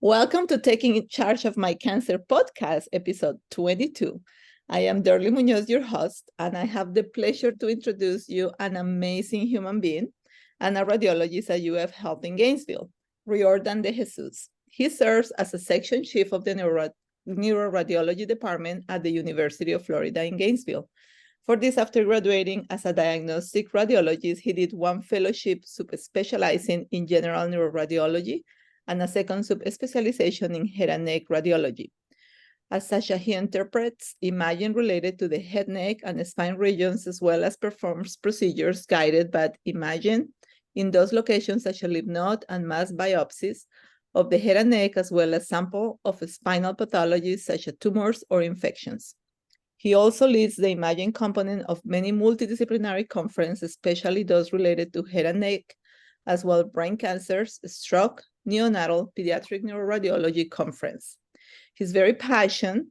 Welcome to Taking Charge of My Cancer podcast, episode 22. I am Dorly Munoz, your host, and I have the pleasure to introduce you an amazing human being and a radiologist at UF Health in Gainesville, Reordan De Jesus. He serves as a section chief of the Neuroradiology department at the University of Florida in Gainesville. For this, after graduating as a diagnostic radiologist, he did one fellowship sub-specializing in general neuroradiology and a second sub-specialization in head and neck radiology. As such, he interprets imaging related to the head, neck, and spine regions, as well as performs procedures guided by imaging in those locations, such as lymph node and mass biopsies of the head and neck, as well as sample of spinal pathologies, such as tumors or infections. He also leads the imaging component of many multidisciplinary conferences, especially those related to head and neck, as well as brain cancers, stroke, neonatal, pediatric neuroradiology conference. He's very passionate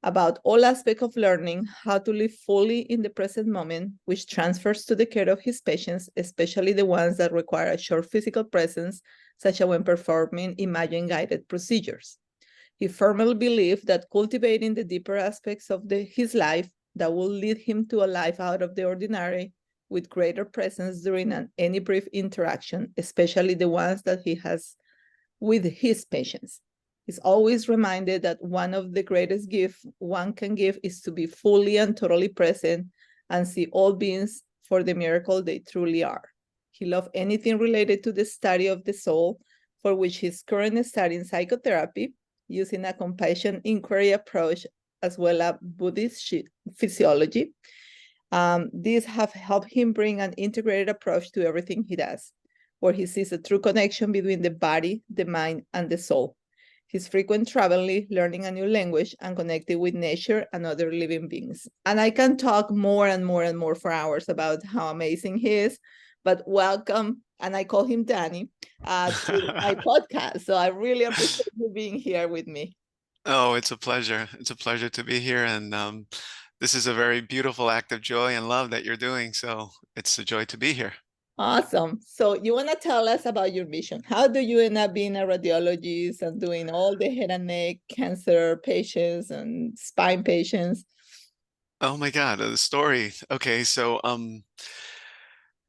about all aspects of learning how to live fully in the present moment, which transfers to the care of his patients, especially the ones that require a short physical presence, such as when performing imaging-guided procedures. He firmly believed that cultivating the deeper aspects of his life that will lead him to a life out of the ordinary with greater presence during any brief interaction, especially the ones that he has with his patients. He's always reminded that one of the greatest gifts one can give is to be fully and totally present and see all beings for the miracle they truly are. He loved anything related to the study of the soul, for which he's currently studying psychotherapy, using a compassion inquiry approach as well as Buddhist physiology. These have helped him bring an integrated approach to everything he does, where he sees a true connection between the body, the mind, and the soul. He's frequent traveling, learning a new language, and connecting with nature and other living beings. And I can talk more and more and more for hours about how amazing he is, but welcome, and I call him Danny, to my podcast. So I really appreciate you being here with me. Oh, it's a pleasure. It's a pleasure to be here. And this is a very beautiful act of joy and love that you're doing. So it's a joy to be here. Awesome. So you want to tell us about your mission? How do you end up being a radiologist and doing all the head and neck cancer patients and spine patients? Oh my God, the story. Okay, so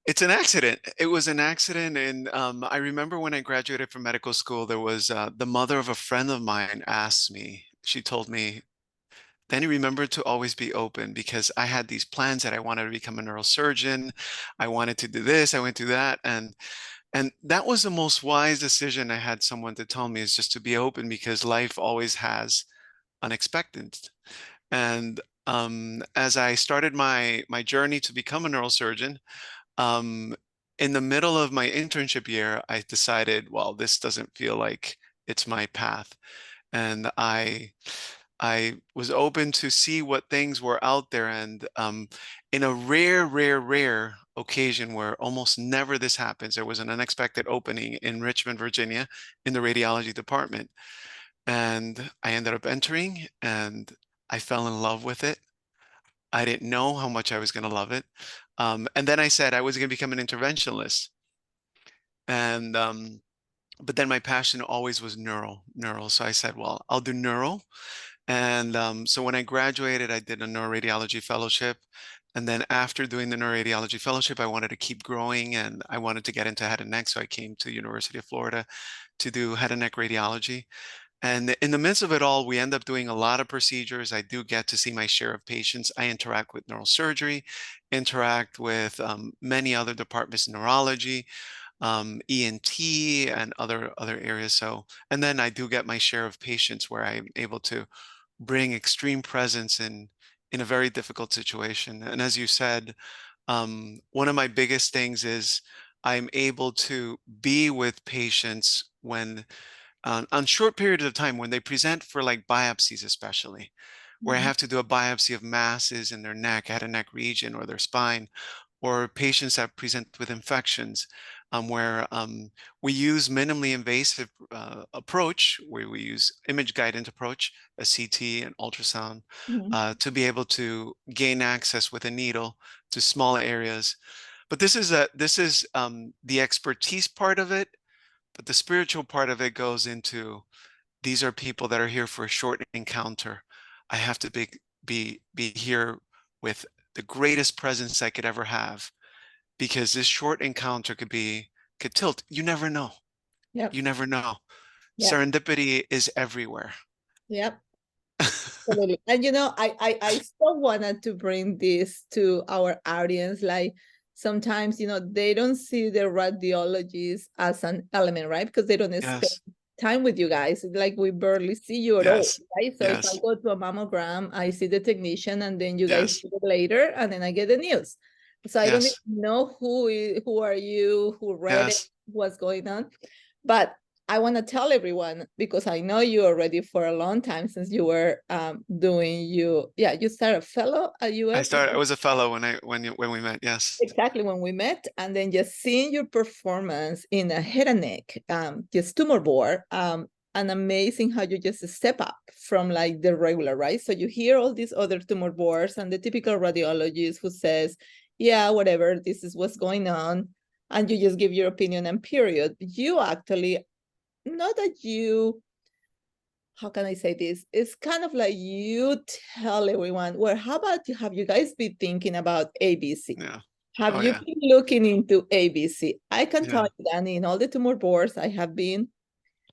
it's an accident. It was an accident, and I remember when I graduated from medical school, there was the mother of a friend of mine asked me. She told me, "Then you remember to always be open," because I had these plans that I wanted to become a neurosurgeon. I wanted to do this, I went to that, and that was the most wise decision I had someone to tell me, is just to be open, because life always has unexpected. And as I started my journey to become a neurosurgeon, um, in the middle of my internship year, I decided, well, this doesn't feel like it's my path. And I was open to see what things were out there. And in a rare occasion where almost never this happens, there was an unexpected opening in Richmond, Virginia, in the radiology department. And I ended up entering, and I fell in love with it. I didn't know how much I was going to love it. And then I said I was going to become an interventionalist. And but then my passion always was neural. So I said, well, I'll do neural. And so when I graduated, I did a neuroradiology fellowship. And then after doing the neuroradiology fellowship, I wanted to keep growing, and I wanted to get into head and neck. So I came to University of Florida to do head and neck radiology. And in the midst of it all, we end up doing a lot of procedures. I do get to see my share of patients. I interact with neurosurgery, interact with many other departments, neurology, ENT, and other areas. So, and then I do get my share of patients where I'm able to bring extreme presence in a very difficult situation. And as you said, one of my biggest things is I'm able to be with patients when on short periods of time, when they present for like biopsies, especially where I have to do a biopsy of masses in their neck, head and neck region, or their spine, or patients that present with infections, where we use minimally invasive approach, where we use image guidance approach, a CT and ultrasound, to be able to gain access with a needle to small areas. But this is the expertise part of it, but the spiritual part of it goes into these are people that are here for a short encounter. I have to be here with the greatest presence I could ever have, because this short encounter could tilt. You never know. Yep. You never know. Yep. Serendipity is everywhere. Yep. Absolutely. And I still wanted to bring this to our audience. Like sometimes, they don't see the radiologist as an element, right? Because they don't spend Yes. time with you guys. Like we barely see you at all, Yes. right? So if I Yes. go to a mammogram, I see the technician and then you guys Yes. see it later and then I get the news. So I don't even Yes. know who are you, who read it, Yes. what's going on. But I want to tell everyone, because I know you already for a long time since you were you started a fellow at US. I was a fellow when we met. Yes. Exactly when we met, and then just seeing your performance in a head and neck, just tumor board, and amazing how you just step up from like the regular, right? So you hear all these other tumor boards and the typical radiologist who says, yeah, whatever, this is what's going on, and you just give your opinion and period. You actually, not that you, how can I say this? It's kind of like you tell everyone, well, how about have you guys been thinking about ABC? Yeah. Have Oh you yeah. been looking into ABC? I can tell Yeah. you, Danny, in all the tumor boards I have been,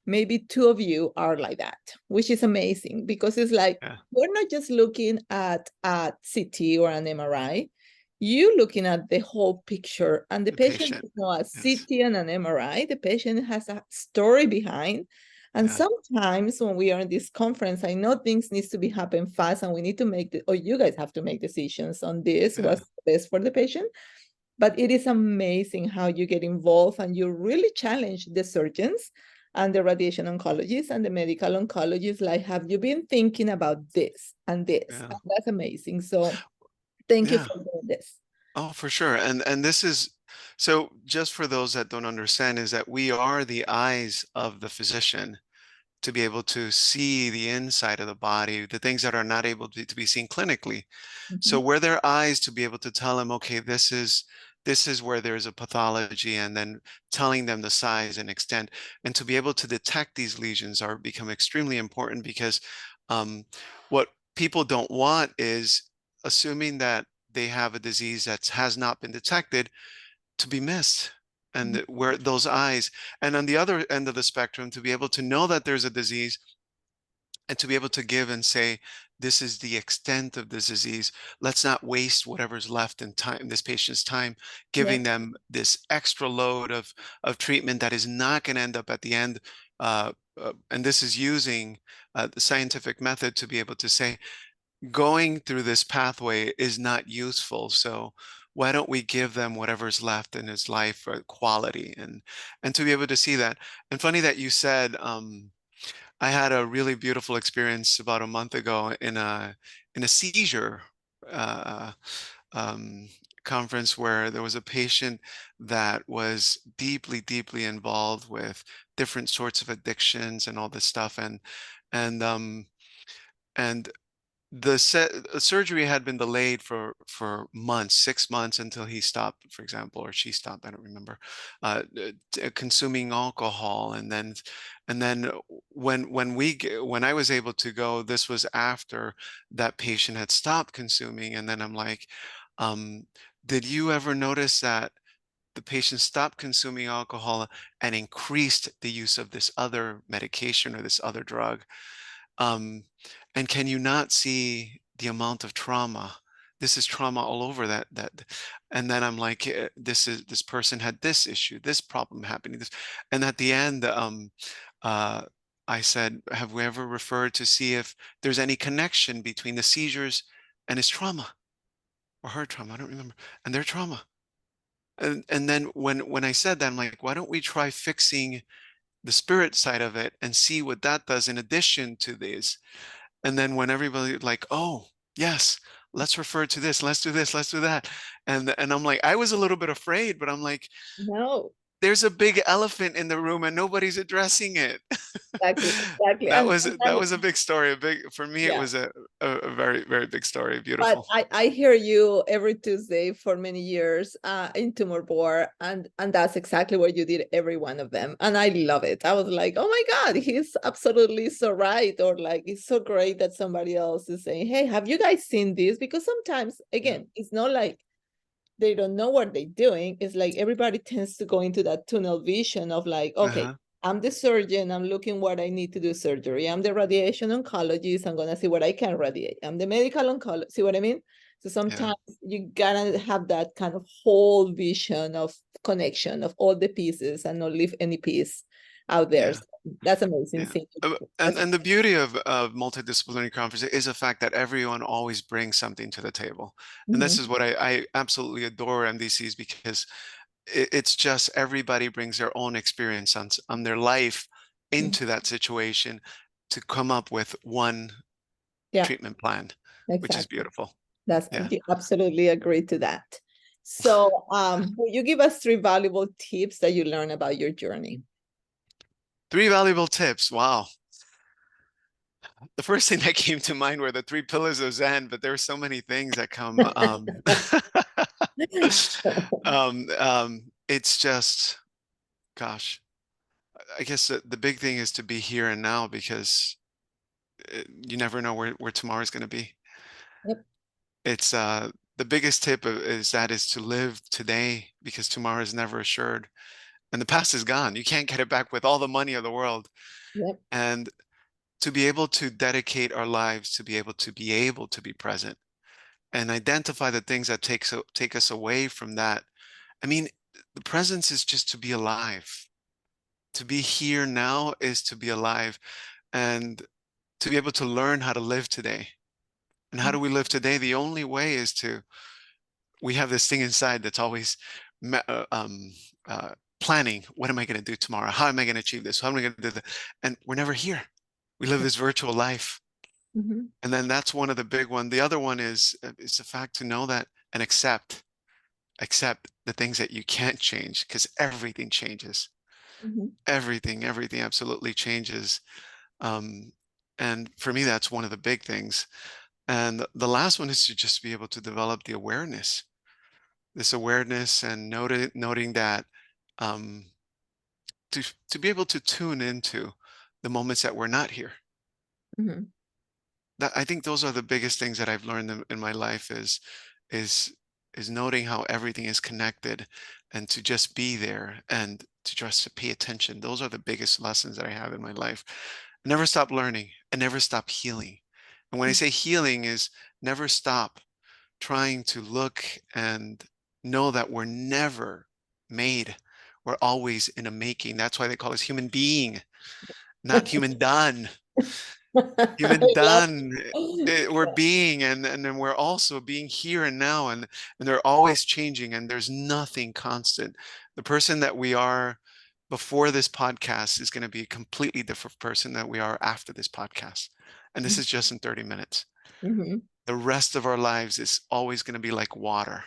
maybe two of you are like that, which is amazing because it's like, Yeah. we're not just looking at CT or an MRI. You looking at the whole picture, and the The patient patient. is not a Yes. CT and an MRI. The patient has a story behind. And Yeah. sometimes when we are in this conference, I know things needs to be happen fast and we need to make or you guys have to make decisions on this, Yeah. what's best for the patient. But it is amazing how you get involved and you really challenge the surgeons and the radiation oncologists and the medical oncologists. Like, have you been thinking about this and this? Yeah. And that's amazing. So thank you Yeah. for doing this. Oh, for sure. And this is, so just for those that don't understand, is that we are the eyes of the physician to be able to see the inside of the body, the things that are not able to be seen clinically. So Mhm. we're their eyes to be able to tell them, okay, this is where there's a pathology, and then telling them the size and extent, and to be able to detect these lesions are become extremely important, because um, what people don't want is assuming that they have a disease that has not been detected to be missed, and where those eyes, and on the other end of the spectrum, to be able to know that there's a disease and to be able to give and say, this is the extent of this disease. Let's not waste whatever's left in time, this patient's time, Yeah, giving them this extra load of treatment that is not going to end up at the end. And this is using the scientific method to be able to say, going through this pathway is not useful. So why don't we give them whatever's left in his life for quality, and to be able to see that. And funny that you said, I had a really beautiful experience about a month ago in a seizure uh, um, conference, where there was a patient that was deeply, deeply involved with different sorts of addictions and all this stuff, and um, and the surgery had been delayed for months, 6 months, until he stopped, for example, or she stopped, I don't remember, consuming alcohol. And then when I was able to go, this was after that patient had stopped consuming. And then I'm like, um, did you ever notice that the patient stopped consuming alcohol and increased the use of this other medication or this other drug? Um, and can you not see the amount of trauma? This is trauma all over and then I'm like, this person had this issue, this problem happening, this, and at the end, uh, I said, have we ever referred to see if there's any connection between the seizures and his trauma or her trauma? I don't remember, and their trauma. And then when I said that, I'm like, why don't we try fixing the spirit side of it and see what that does in addition to these? And then when everybody like, oh, yes, let's refer to this, let's do this, let's do that. And I'm like, I was a little bit afraid, but I'm like, no. there's a big elephant in the room and nobody's addressing it. Exactly, exactly. That was a big story. A big, for me, it Yeah. was a very, very big story. But Beautiful. I hear you every Tuesday for many years in Tumor Board, and that's exactly what you did every one of them, and I love it. I was like, oh my God, he's absolutely so right, or like it's so great that somebody else is saying, hey, have you guys seen this? Because sometimes, Yeah. again, it's not like they don't know what they're doing. It's like everybody tends to go into that tunnel vision of like, okay, Uh-huh. I'm the surgeon, I'm looking what I need to do surgery. I'm the radiation oncologist, I'm gonna see what I can radiate. I'm the medical oncologist, see what I mean? So Yeah. sometimes you gotta have that kind of whole vision of connection of all the pieces and not leave any piece out there. Yeah. So that's amazing Yeah. thing. And That's and the beauty of multidisciplinary conferences is the fact that everyone always brings something to the table. And this Mhm, is what I absolutely adore MDCs, because it's just everybody brings their own experience on their life mhm. into that situation to come up with one Yeah, treatment plan, which is exactly. beautiful. That's Yeah. absolutely agree to that. So, will you give us three valuable tips that you learned about your journey? 3 valuable tips. Wow. The first thing that came to mind were the 3 pillars of Zen, but there are so many things that come. It's just, gosh, I guess the big thing is to be here and now, because you never know where tomorrow is going to be. Yep. It's the biggest tip is to live today, because tomorrow is never assured, and the past is gone. You can't get it back with all the money of the world. Yep. And to be able to dedicate our lives to be able to be present and identify the things that take us away from that. I mean, the presence is just to be alive. To be here now is to be alive, and to be able to learn how to live today. And how do we live today? The only way is to, we have this thing inside that's always ma- uh, um, uh, planning. What am I going to do tomorrow? How am I going to achieve this? How am I going to do that? And we're never here. We live this virtual life. Mhm. And then that's one of the big one. The other one is the fact to know that and accept the things that you can't change, because everything changes. Mhm. Everything absolutely changes. Um, and for me, that's one of the big things. And the last one is to just be able to develop the awareness, this awareness, and noting that, um, to be able to tune into the moments that we're not here. Mhm. That, I think those are the biggest things that I've learned in my life, is is noting how everything is connected, and to just be there, and to just to pay attention. Those are the biggest lessons that I have in my life. Never stop learning and never stop healing. And when I say healing, is never stop trying to look and know that we're never made. We're always in a making. That's why they call us human being, not human done. Human I love done. We're being, and then we're also being here and now, and they're always changing, and there's nothing constant. The person that we are before this podcast is going to be a completely different person that we are after this podcast. And this is just in 30 minutes. Mhm. The rest of our lives is always going to be like water.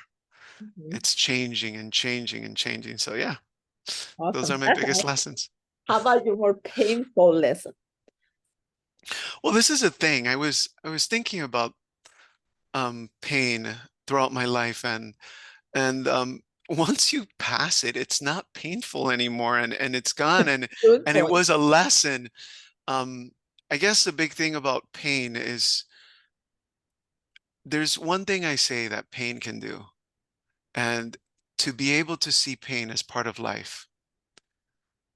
Mhm. It's changing and changing and changing. So yeah, those are Awesome. my That's biggest nice. lessons. How about your more painful lesson? Well, this is a thing. I was thinking about pain throughout my life, and once you pass it, it's not painful anymore, and it's gone, Good and it point. was a lesson. Um, I guess the big thing about pain is, there's one thing I say that pain can do, and to be able to see pain as part of life,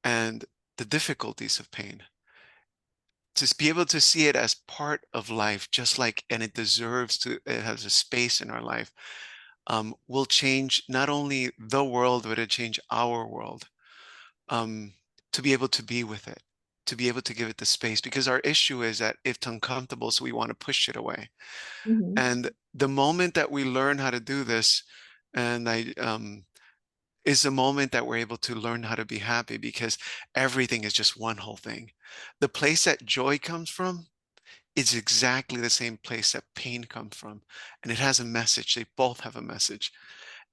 and the difficulties of pain, to be able to see it as part of life, just like, and it deserves to, it has a space in our life, will change not only the world, but it change our world. um, to be able to be with it, to be able to give it the space, because our issue is that it's uncomfortable, so we want to push it away. Mhm. And the moment that we learn how to do this, and is the moment that we're able to learn how to be happy, because everything is just one whole thing. The place that joy comes from is exactly the same place that pain comes from, and it has a message. They both have a message,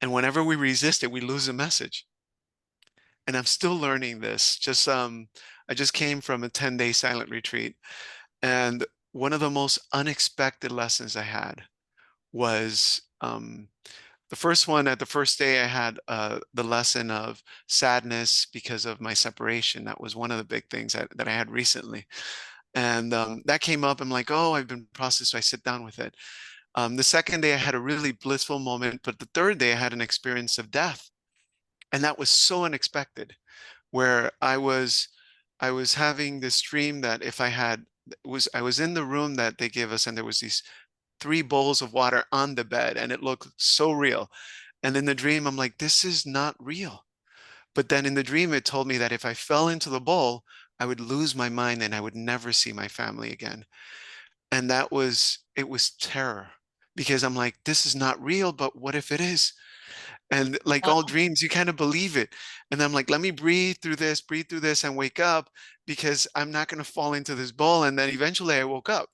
and whenever we resist it, we lose the message. and I'm still learning this. I just came from a 10-day silent retreat, and one of the most unexpected lessons I had was the first one. At the first day, I had the lesson of sadness because of my separation. That was one of the big things that I had recently. And that came up. I'm like, oh, I've been processed. So I sit down with it. The second day, I had a really blissful moment. But the third day, I had an experience of death. And that was so unexpected, where I was having this dream that if I had was I was in the room that they give us, and there was these three bowls of water on the bed, and it looked so real. And in the dream, I'm like, this is not real. But then in the dream, it told me that if I fell into the bowl, I would lose my mind and I would never see my family again. And it was terror, because I'm like, this is not real, but what if it is? And like all dreams, you kind of believe it. And I'm like, let me breathe through this and wake up, because I'm not going to fall into this bowl. And then eventually I woke up.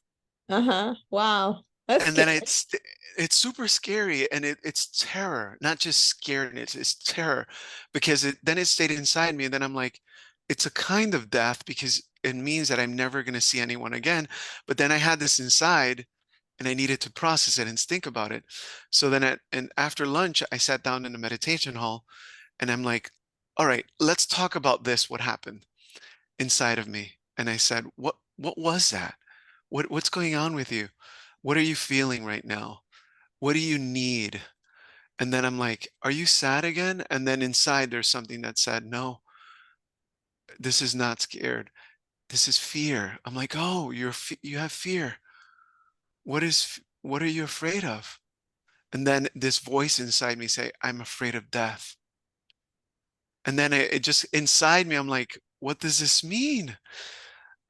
Uh-huh. Wow. That's And then scary. it's super scary, and it's terror, not just scaredness, it's terror, because then it stayed inside me. And then I'm like, it's a kind of death, because it means that I'm never going to see anyone again. But then I had this inside, and I needed to process it and think about it. So then and after lunch, I sat down in the meditation hall, and I'm like, all right, let's talk about this, what happened inside of me. And I said, what was that? What's going on with you? What are you feeling right now? What do you need? And then I'm like, are you sad again? And then inside there's something that said, no, this is not scared. This is fear. I'm like, oh, you have fear. What are you afraid of? And then this voice inside me say, I'm afraid of death. And then it just inside me, I'm like, what does this mean?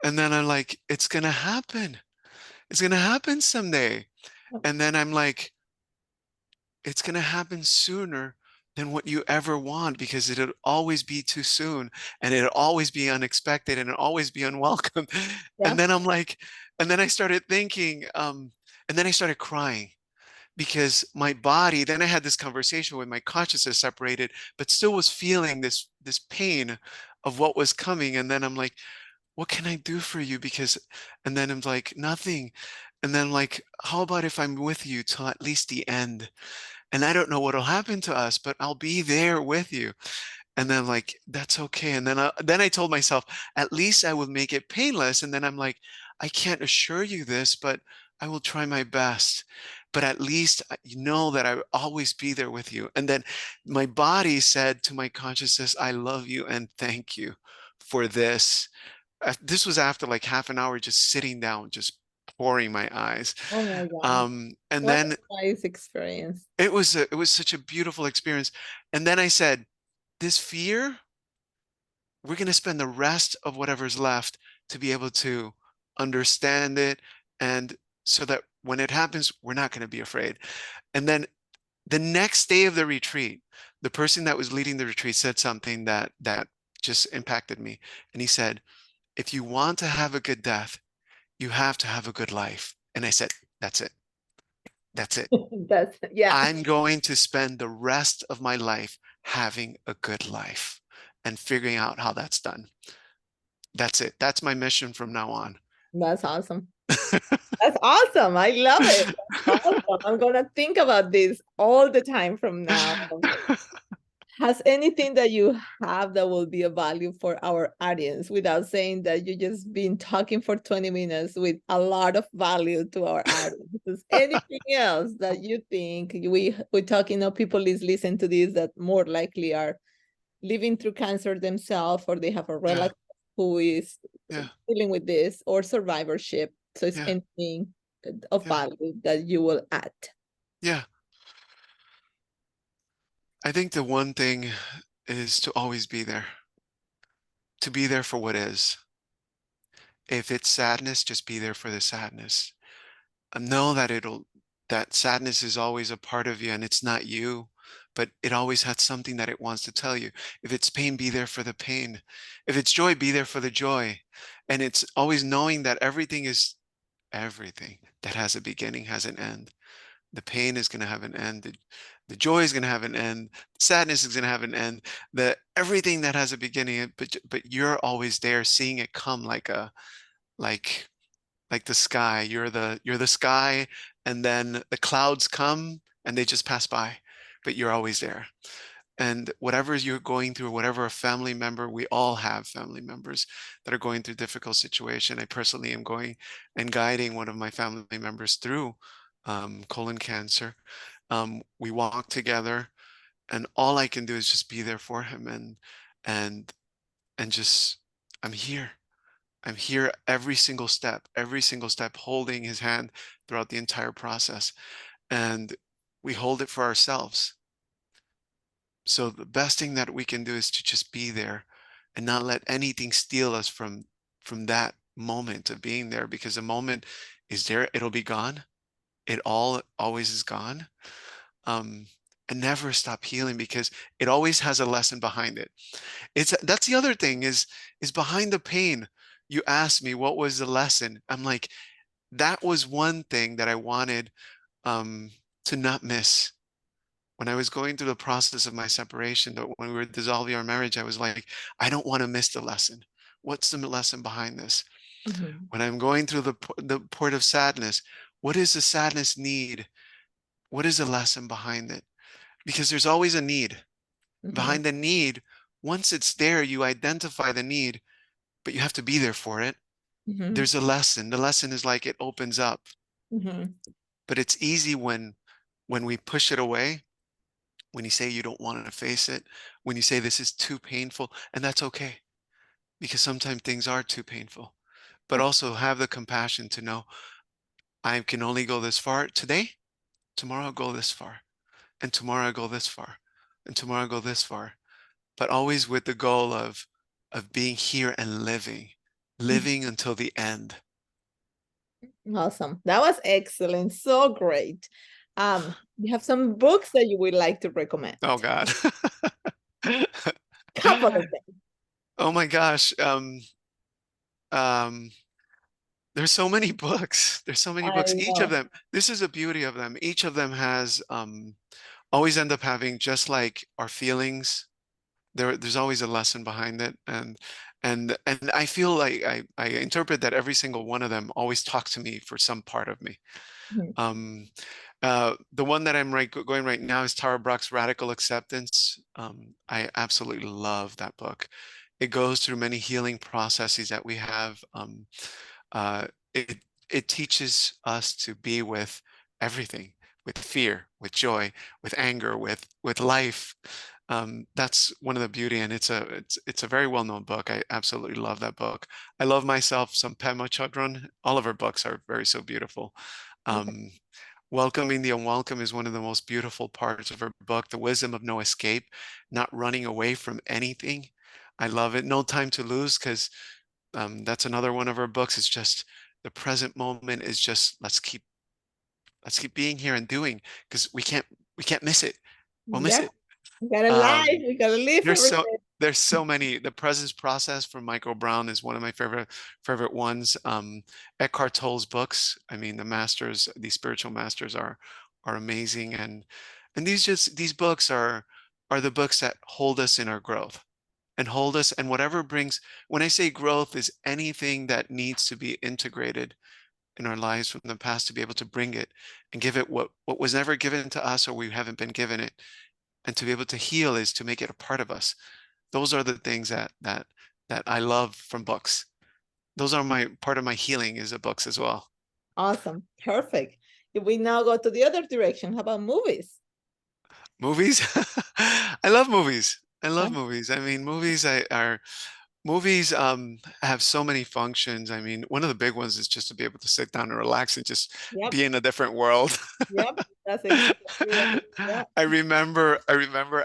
And then I'm like, it's gonna happen. It's gonna happen someday. And then I'm like, it's going to happen sooner than what you ever want, because it'll always be too soon, and it'll always be unexpected, and it'll always be unwelcome. And Yeah. then I'm like, and then I started thinking, and then I started crying, because my body, then I had this conversation with my consciousness separated, but still was feeling this pain of what was coming. And then I'm like, what can I do for you? Because, and then I'm like, nothing. And then I'm like, how about if I'm with you till at least the end? And I don't know what'll happen to us, but I'll be there with you. And then like, that's okay. And then I told myself, at least I will make it painless. And then I'm like, I can't assure you this, but I will try my best. But at least you know that I will always be there with you. And then my body said to my consciousness, I love you and thank you for this. This was after like half an hour just sitting down, just pouring my eyes. Oh my God. And What then a nice experience. it was such a beautiful experience. And then I said, this fear, we're going to spend the rest of whatever's left to be able to understand it, and so that when it happens, we're not going to be afraid. And then the next day of the retreat, the person that was leading the retreat said something that just impacted me. And he said, if you want to have a good death, you have to have a good life. And I said, that's it. That's it. That's, yeah, I'm going to spend the rest of my life having a good life and figuring out how that's done. That's it. That's my mission from now on. that's awesome. That's awesome. I love it. That's awesome. I'm gonna think about this all the time from now on. Has anything that you have that will be a value for our audience, without saying that you just been talking for 20 minutes with a lot of value to our audience? Is anything else that you think we talking, people is listen to this that more likely are living through cancer themselves, or they have a Yeah, relative who is yeah, dealing with this, or survivorship? So it's yeah, anything of yeah, value that you will add? yeah. I think the one thing is to always be there, to be there for what is. If it's sadness, just be there for the sadness. Know that that sadness is always a part of you, and it's not you, but it always has something that it wants to tell you. If it's pain, be there for the pain. If it's joy, be there for the joy. And it's always knowing that everything that has a beginning has an end. The pain is going to have an end. The joy is going to have an end. Sadness is going to have an end. The everything that has a beginning, but you're always there, seeing it come like like the sky. You're the sky, and then the clouds come and they just pass by, but you're always there. And whatever you're going through, whatever a family member, we all have family members that are going through difficult situation. I personally am going and guiding one of my family members through colon cancer. We walk together, and all I can do is just be there for him, and and just I'm here. I'm here every single step, holding his hand throughout the entire process. And we hold it for ourselves. So the best thing that we can do is to just be there and not let anything steal us from that moment of being there, because the moment is there, it'll be gone. It all always is gone. Um, and never stop healing, because it always has a lesson behind it. That's the other thing is behind the pain. You asked me what was the lesson. I'm like, that was one thing that I wanted um, to not miss. When I was going through the process of my separation, when we were dissolving our marriage, I was like, I don't want to miss the lesson. What's the lesson behind this? Mhm. When I'm going through the port of sadness, what does the sadness need? What is the lesson behind it? Because there's always a need. Mhm. Behind the need, once it's there, you identify the need, but you have to be there for it. Mhm. There's a lesson. The lesson is like it opens up, Mhm. but it's easy when we push it away, when you say you don't want to face it, when you say this is too painful, and that's okay, because sometimes things are too painful. But also have the compassion to know I can only go this far today, tomorrow I'll go this far, and tomorrow I'll go this far, and tomorrow I'll go this far. But always with the goal of being here and living until the end. Awesome. That was excellent. So great. You have some books that you would like to recommend? Oh God. Couple of them. Oh my gosh. Um, there's so many books. There's so many I books. Each of know. them, this is the beauty of them. Each of them has always end up having, just like our feelings, there's always a lesson behind it. And I feel like I interpret that every single one of them always talk to me for some part of me. Mhm. Um, the one that I'm going right now is Tara Brach's Radical Acceptance. I absolutely love that book. It goes through many healing processes that we have. Uh, it it teaches us to be with everything, with fear, with joy, with anger, with life. That's one of the beauty, and it's a very well known book. I absolutely love that book. I love myself some Pema Chodron. All of her books are very so beautiful. Okay. Um, Welcoming the Unwelcome is one of the most beautiful parts of her book. The wisdom of no escape, not running away from anything. I love it. No Time to Lose, because that's another one of her books. It's just the present moment is just let's keep being here and doing, because we can't miss it. We'll miss Yep. it. We gotta live. Um, We gotta live there's every so day. there's so many. The Presence Process from Michael Brown is one of my favorite ones. Eckhart Tolle's books. I mean, the masters, these spiritual masters are amazing, and these books are the books that hold us in our growth and hold us, and whatever brings, when I say growth, is anything that needs to be integrated in our lives from the past, to be able to bring it and give it what was never given to us, or we haven't been given it, and to be able to heal is to make it a part of us. Those are the things that I love from books. Those are my part of my healing, is the books as well. Awesome. Perfect. If we now go to the other direction, how about movies? Movies. I love movies. I Yeah. love movies. I mean, movies have so many functions. I mean, one of the big ones is just to be able to sit down and relax and just Yep. be in a different world. Yep. That's exactly what it is. Yeah. I remember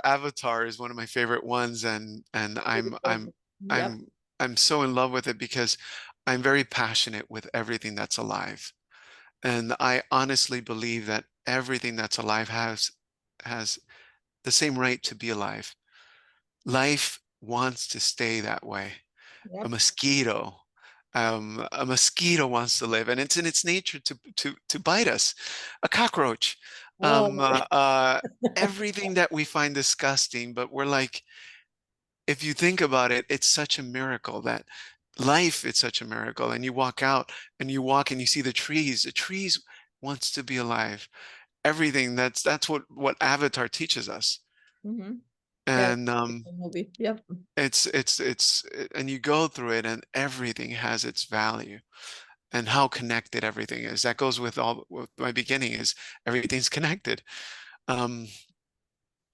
Avatar is one of my favorite ones, and Beautiful. Yep. I'm so in love with it, because I'm very passionate with everything that's alive. And I honestly believe that everything that's alive has the same right to be alive. Life wants to stay that way. A Yep. mosquito, a mosquito wants to live, and it's in its nature to bite us. A cockroach. Um, Oh. uh, uh, Everything that we find disgusting, but we're like, if you think about it, it's such a miracle that life, it's such a miracle. And you walk out and you walk and you see the trees. The trees wants to be alive. Everything that's what Avatar teaches us. Hmm. Yeah, And it's a movie. Yep. and you go through it and everything has its value and how connected everything is. That goes with all with my beginning is everything's connected. Um,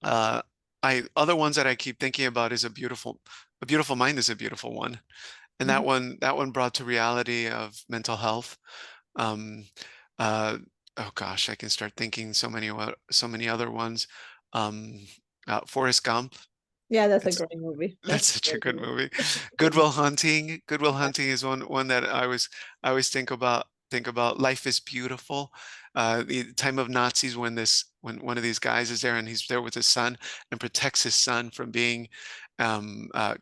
uh, I other ones that I keep thinking about is a beautiful mind is a beautiful one. And Mhm. that one brought to reality of mental health. Um, uh, oh gosh, I can start thinking so many other ones. Um, Forrest Gump. Yeah, that's a It's great movie. that's That's a such a great good movie. movie. Good Good movie. Will Hunting. Good Will Yeah. Hunting is one that I always think about. Life is beautiful. The time of Nazis when one of these guys is there and he's there with his son and protects his son from being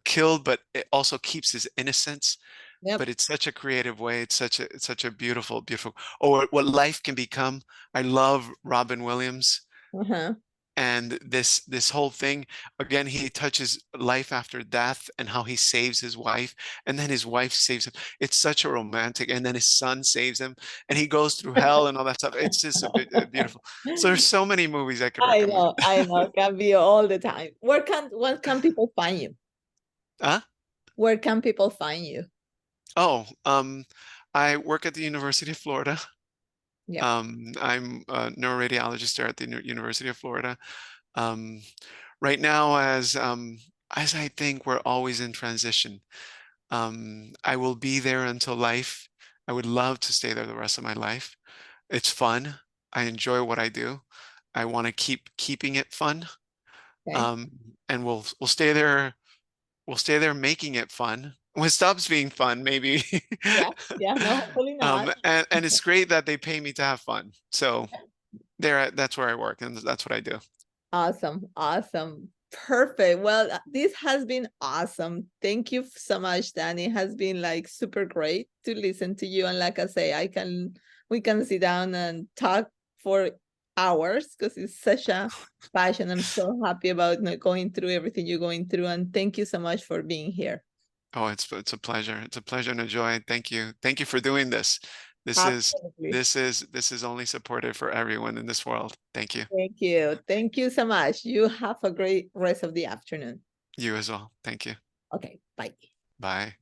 killed, but it also keeps his innocence. Yep. But it's such a creative way. It's such a beautiful, beautiful. Or what life can become. I love Robin Williams Uh-huh. and this whole thing again. He touches life after death and how he saves his wife and then his wife saves him. It's such a romantic, and then his son saves him and he goes through hell and all that stuff. It's just beautiful. So there's so many movies I could recommend. I know, can be all the time. Where can people find you? Huh? Where can people find you? Oh, I work at the University of Florida. Yep. I'm a neuroradiologist there at the University of Florida. um, right now, as I think we're always in transition. I will be there until life. I would love to stay there the rest of my life. It's fun. I enjoy what I do. I want to keep keeping it fun. Okay. Um, and we'll stay there. We'll stay there making it fun. When it stops being fun, maybe. Yeah. Yeah. No, hopefully not. And it's great that they pay me to have fun. So that's where I work, and that's what I do. Awesome. Awesome. Perfect. Well, this has been awesome. Thank you so much, Danny. It has been like super great to listen to you. And like I say, we can sit down and talk for hours because it's such a passion. I'm so happy about going through everything you're going through. And thank you so much for being here. Oh, it's a pleasure. It's a pleasure and a joy. Thank you. Thank you for doing this. This is Absolutely. this is only supported for everyone in this world. Thank you. Thank you. Thank you so much. You have a great rest of the afternoon. You as well. Thank you. Okay. Bye. Bye.